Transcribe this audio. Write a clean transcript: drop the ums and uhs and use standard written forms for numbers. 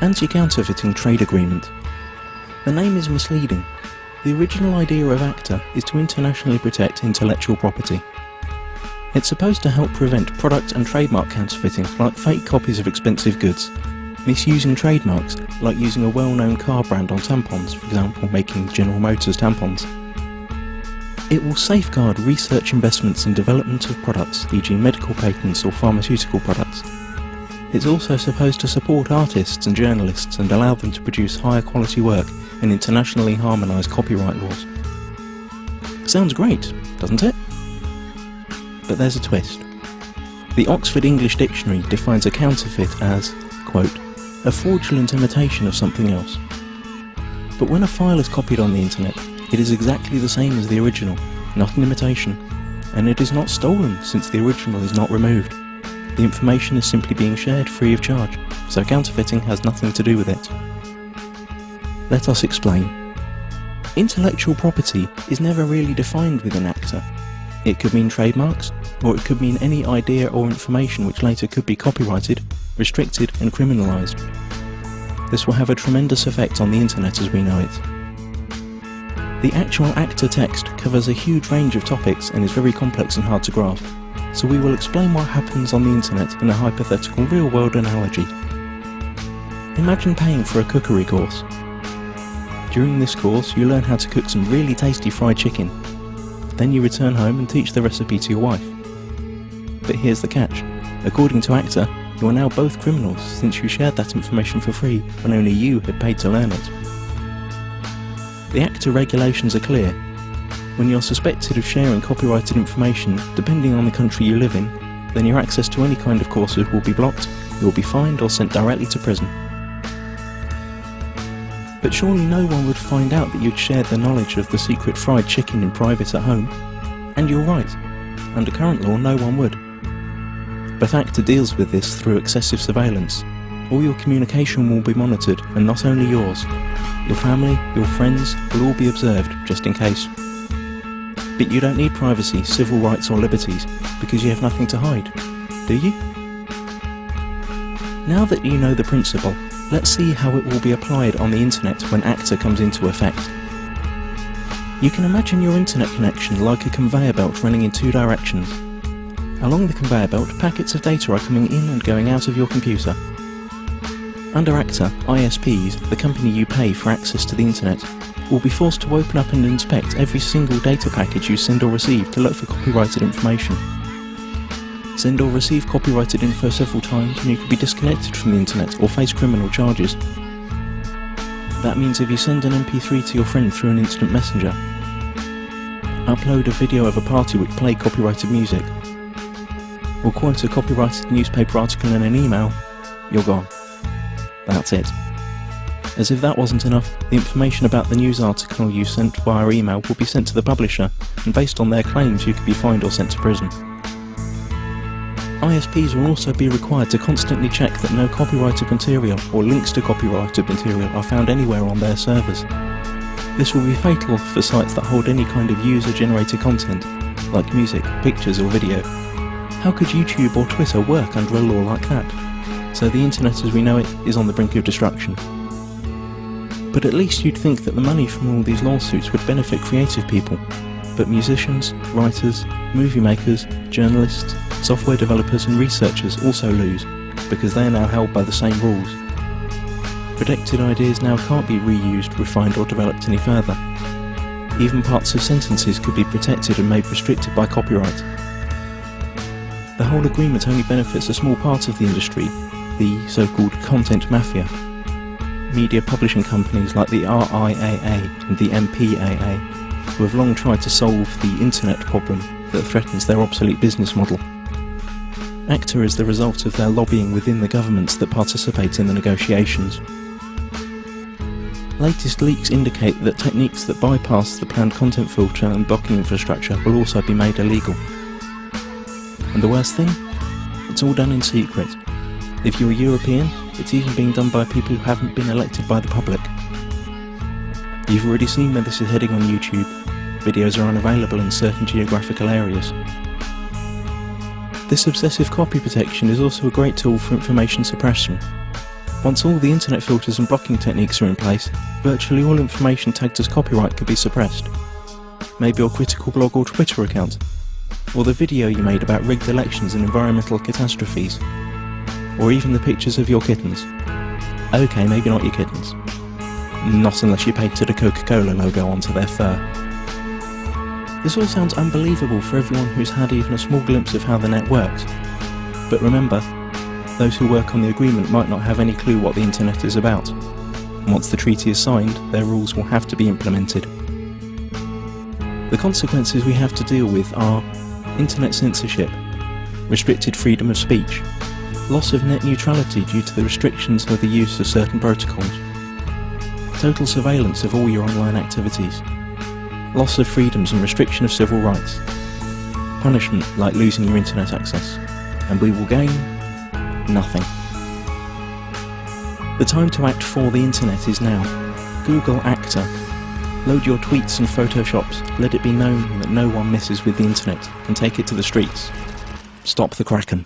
Anti-counterfeiting trade agreement. The name is misleading. The original idea of ACTA is to internationally protect intellectual property. It's supposed to help prevent product and trademark counterfeiting, like fake copies of expensive goods, misusing trademarks, like using a well-known car brand on tampons, for example making General Motors tampons. It will safeguard research investments in development of products, e.g. medical patents or pharmaceutical products. It's also supposed to support artists and journalists and allow them to produce higher quality work and internationally harmonise copyright laws. Sounds great, doesn't it? But there's a twist. The Oxford English Dictionary defines a counterfeit as, quote, a fraudulent imitation of something else. But when a file is copied on the internet, it is exactly the same as the original, not an imitation, and it is not stolen since the original is not removed. The information is simply being shared free of charge, so counterfeiting has nothing to do with it. Let us explain. Intellectual property is never really defined within ACTA. It could mean trademarks, or it could mean any idea or information which later could be copyrighted, restricted and criminalised. This will have a tremendous effect on the internet as we know it. The actual ACTA text covers a huge range of topics and is very complex and hard to grasp, so we will explain what happens on the internet in a hypothetical real-world analogy. Imagine paying for a cookery course. During this course you learn how to cook some really tasty fried chicken. Then you return home and teach the recipe to your wife. But here's the catch. According to ACTA, you are now both criminals since you shared that information for free when only you had paid to learn it. The ACTA regulations are clear. When you're suspected of sharing copyrighted information, depending on the country you live in, then your access to any kind of courses will be blocked, you will be fined or sent directly to prison. But surely no one would find out that you'd shared the knowledge of the secret fried chicken in private at home. And you're right. Under current law, no one would. But ACTA deals with this through excessive surveillance. All your communication will be monitored, and not only yours. Your family, your friends will all be observed, just in case. But you don't need privacy, civil rights or liberties, because you have nothing to hide, do you? Now that you know the principle, let's see how it will be applied on the internet when ACTA comes into effect. You can imagine your internet connection like a conveyor belt running in two directions. Along the conveyor belt, packets of data are coming in and going out of your computer. Under ACTA, ISPs, the company you pay for access to the internet, will be forced to open up and inspect every single data package you send or receive to look for copyrighted information. Send or receive copyrighted info several times and you could be disconnected from the internet or face criminal charges. That means if you send an MP3 to your friend through an instant messenger, upload a video of a party which played copyrighted music, or quote a copyrighted newspaper article in an email, you're gone. That's it. As if that wasn't enough, the information about the news article you sent via email will be sent to the publisher, and based on their claims you could be fined or sent to prison. ISPs will also be required to constantly check that no copyrighted material or links to copyrighted material are found anywhere on their servers. This will be fatal for sites that hold any kind of user-generated content, like music, pictures or video. How could YouTube or Twitter work under a law like that? So the internet as we know it is on the brink of destruction. But at least you'd think that the money from all these lawsuits would benefit creative people. But musicians, writers, movie makers, journalists, software developers and researchers also lose, because they are now held by the same rules. Protected ideas now can't be reused, refined or developed any further. Even parts of sentences could be protected and made restricted by copyright. The whole agreement only benefits a small part of the industry, the so-called content mafia. Media publishing companies like the RIAA and the MPAA, who have long tried to solve the internet problem that threatens their obsolete business model. ACTA is the result of their lobbying within the governments that participate in the negotiations. Latest leaks indicate that techniques that bypass the planned content filter and blocking infrastructure will also be made illegal. And the worst thing? It's all done in secret. If you're European, it's even being done by people who haven't been elected by the public. You've already seen where this is heading on YouTube. Videos are unavailable in certain geographical areas. This obsessive copy protection is also a great tool for information suppression. Once all the internet filters and blocking techniques are in place, virtually all information tagged as copyright could be suppressed. Maybe your critical blog or Twitter account, or the video you made about rigged elections and environmental catastrophes, or even the pictures of your kittens. Okay, maybe not your kittens. Not unless you painted a Coca-Cola logo onto their fur. This all sounds unbelievable for everyone who's had even a small glimpse of how the net works. But remember, those who work on the agreement might not have any clue what the internet is about. And once the treaty is signed, their rules will have to be implemented. The consequences we have to deal with are internet censorship, restricted freedom of speech, loss of net neutrality due to the restrictions of the use of certain protocols, total surveillance of all your online activities, loss of freedoms and restriction of civil rights, punishment like losing your internet access, and we will gain nothing. The time to act for the internet is now. Google ACTA. Load your tweets and photoshops, let it be known that no one messes with the internet, and take it to the streets. Stop the Kraken.